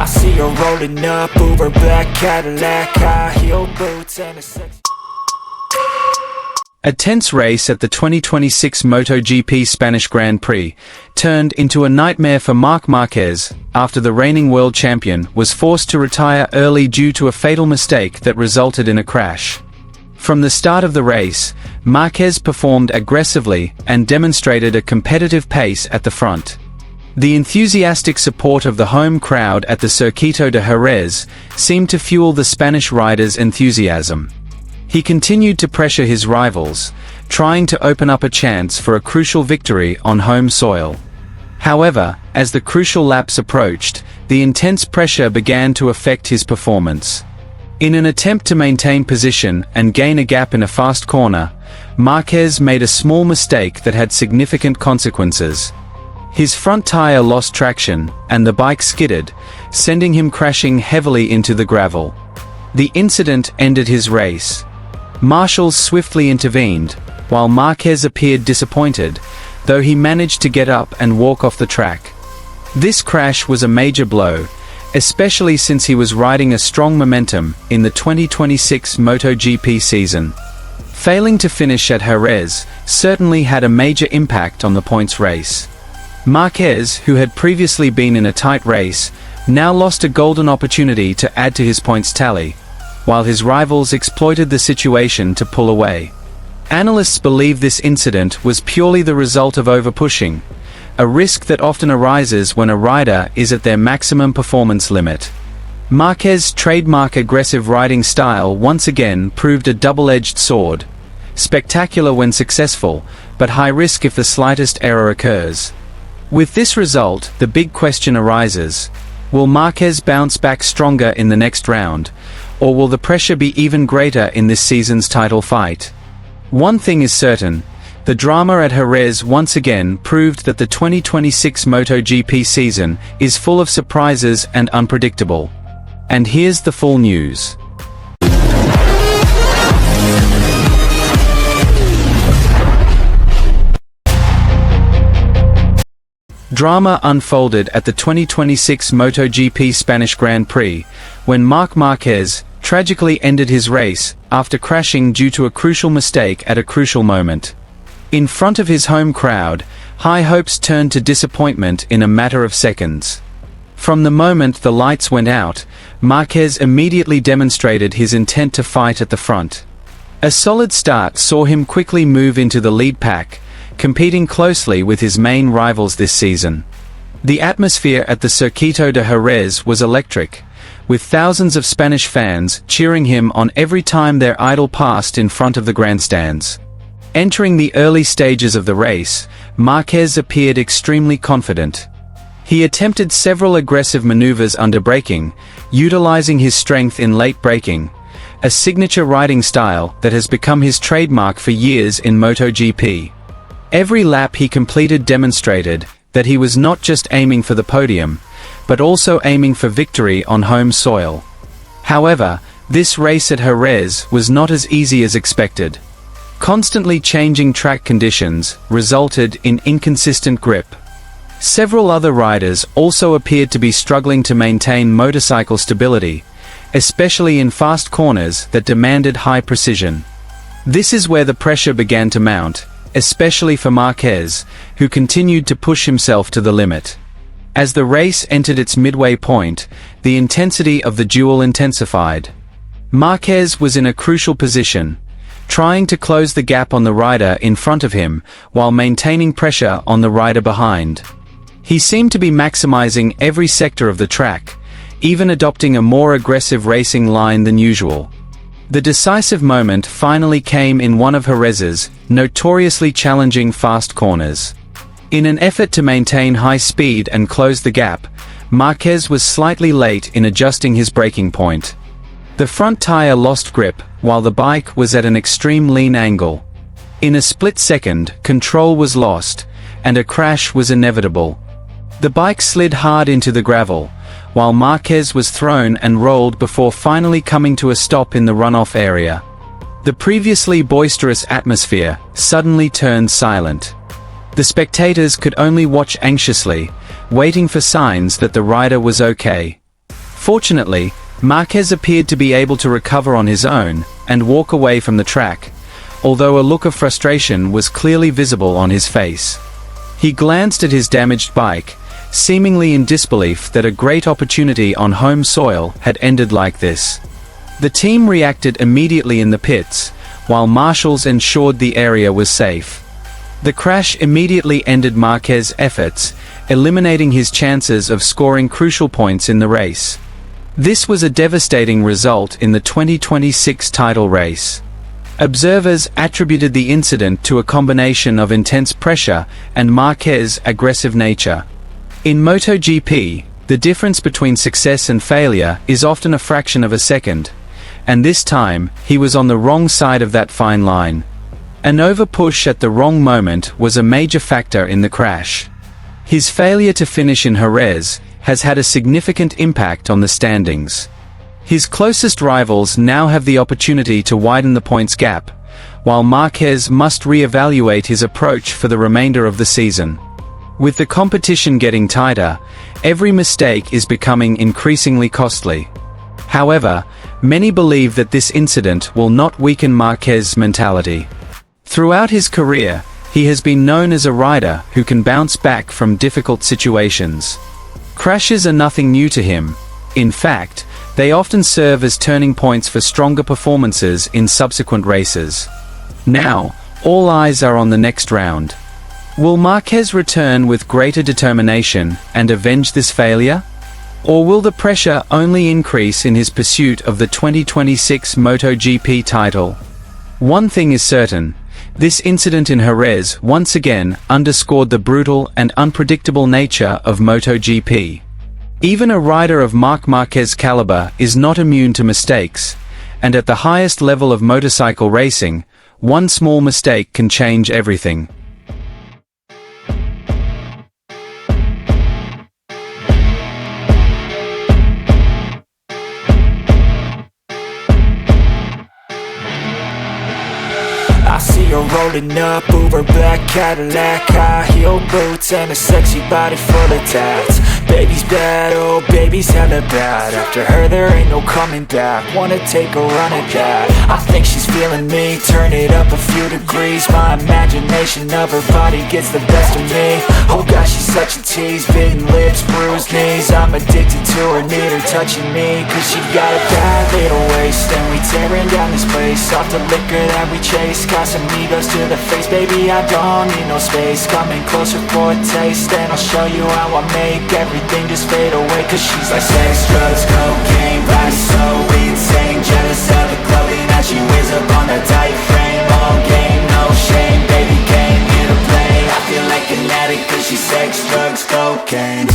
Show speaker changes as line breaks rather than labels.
see her rolling up, Uber black Cadillac, high heel boots and a sex.
A tense race at the 2026 MotoGP Spanish Grand Prix turned into a nightmare for Marc Márquez after the reigning world champion was forced to retire early due to a fatal mistake that resulted in a crash. From the start of the race, Márquez performed aggressively and demonstrated a competitive pace at the front. The enthusiastic support of the home crowd at the Circuito de Jerez seemed to fuel the Spanish rider's enthusiasm. He continued to pressure his rivals, trying to open up a chance for a crucial victory on home soil. However, as the crucial laps approached, the intense pressure began to affect his performance. In an attempt to maintain position and gain a gap in a fast corner, Márquez made a small mistake that had significant consequences. His front tire lost traction, and the bike skidded, sending him crashing heavily into the gravel. The incident ended his race. Marshals swiftly intervened, while Márquez appeared disappointed, though he managed to get up and walk off the track. This crash was a major blow, especially since he was riding a strong momentum in the 2026 MotoGP season. Failing to finish at Jerez certainly had a major impact on the points race. Márquez, who had previously been in a tight race, now lost a golden opportunity to add to his points tally, while his rivals exploited the situation to pull away. Analysts believe this incident was purely the result of overpushing, a risk that often arises when a rider is at their maximum performance limit. Márquez's trademark aggressive riding style once again proved a double-edged sword, spectacular when successful, but high risk if the slightest error occurs. With this result, the big question arises: will Márquez bounce back stronger in the next round, or will the pressure be even greater in this season's title fight? One thing is certain: the drama at Jerez once again proved that the 2026 MotoGP season is full of surprises and unpredictable. And here's the full news. Drama unfolded at the 2026 MotoGP Spanish Grand Prix, when Marc Márquez tragically ended his race after crashing due to a crucial mistake at a crucial moment. In front of his home crowd, high hopes turned to disappointment in a matter of seconds. From the moment the lights went out, Márquez immediately demonstrated his intent to fight at the front. A solid start saw him quickly move into the lead pack, competing closely with his main rivals this season. The atmosphere at the Circuito de Jerez was electric, with thousands of Spanish fans cheering him on every time their idol passed in front of the grandstands. Entering the early stages of the race, Márquez appeared extremely confident. He attempted several aggressive maneuvers under braking, utilizing his strength in late braking, a signature riding style that has become his trademark for years in MotoGP. Every lap he completed demonstrated that he was not just aiming for the podium, but also aiming for victory on home soil. However, this race at Jerez was not as easy as expected. Constantly changing track conditions resulted in inconsistent grip. Several other riders also appeared to be struggling to maintain motorcycle stability, especially in fast corners that demanded high precision. This is where the pressure began to mount, especially for Márquez, who continued to push himself to the limit. As the race entered its midway point, the intensity of the duel intensified. Márquez was in a crucial position, trying to close the gap on the rider in front of him while maintaining pressure on the rider behind. He seemed to be maximizing every sector of the track, even adopting a more aggressive racing line than usual. The decisive moment finally came in one of Jerez's notoriously challenging fast corners. In an effort to maintain high speed and close the gap, Márquez was slightly late in adjusting his braking point. The front tire lost grip, while the bike was at an extreme lean angle. In a split second, control was lost, and a crash was inevitable. The bike slid hard into the gravel, while Márquez was thrown and rolled before finally coming to a stop in the runoff area. The previously boisterous atmosphere suddenly turned silent. The spectators could only watch anxiously, waiting for signs that the rider was okay. Fortunately, Márquez appeared to be able to recover on his own and walk away from the track, although a look of frustration was clearly visible on his face. He glanced at his damaged bike, seemingly in disbelief that a great opportunity on home soil had ended like this. The team reacted immediately in the pits, while marshals ensured the area was safe. The crash immediately ended Márquez's efforts, eliminating his chances of scoring crucial points in the race. This was a devastating result in the 2026 title race. Observers attributed the incident to a combination of intense pressure and Márquez's aggressive nature. In MotoGP, the difference between success and failure is often a fraction of a second, and this time, he was on the wrong side of that fine line. An over-push at the wrong moment was a major factor in the crash. His failure to finish in Jerez has had a significant impact on the standings. His closest rivals now have the opportunity to widen the points gap, while Márquez must re-evaluate his approach for the remainder of the season. With the competition getting tighter, every mistake is becoming increasingly costly. However, many believe that this incident will not weaken Márquez's mentality. Throughout his career, he has been known as a rider who can bounce back from difficult situations. Crashes are nothing new to him. In fact, they often serve as turning points for stronger performances in subsequent races. Now, all eyes are on the next round. Will Márquez return with greater determination and avenge this failure? Or will the pressure only increase in his pursuit of the 2026 MotoGP title? One thing is certain, this incident in Jerez once again underscored the brutal and unpredictable nature of MotoGP. Even a rider of Marc Márquez's caliber is not immune to mistakes, and at the highest level of motorcycle racing, one small mistake can change everything.
I see her rolling up, Uber black Cadillac, high heel boots and a sexy body full of tats. Baby's bad, oh baby's hella bad. After her there ain't no coming back. Wanna take a run at that. I think she's feeling me, turn it up a few degrees. My imagination of her body gets the best of me. Oh gosh, she's such a tease, bitten lips, bruised knees. I'm addicted to her, need her touching me, cause she got a bad little waist. And we tearing down this place, off the liquor that we chase. Got some egos to the face, baby I don't need no space. Coming closer for a taste, and I'll show you how I make everything just fade away. Cause she's like sex, drugs, cocaine, body so insane. Jealous of the clothing that she wears up on a tight frame. All game, no shame, baby came here to play. I feel like an addict cause she's sex, drugs, cocaine.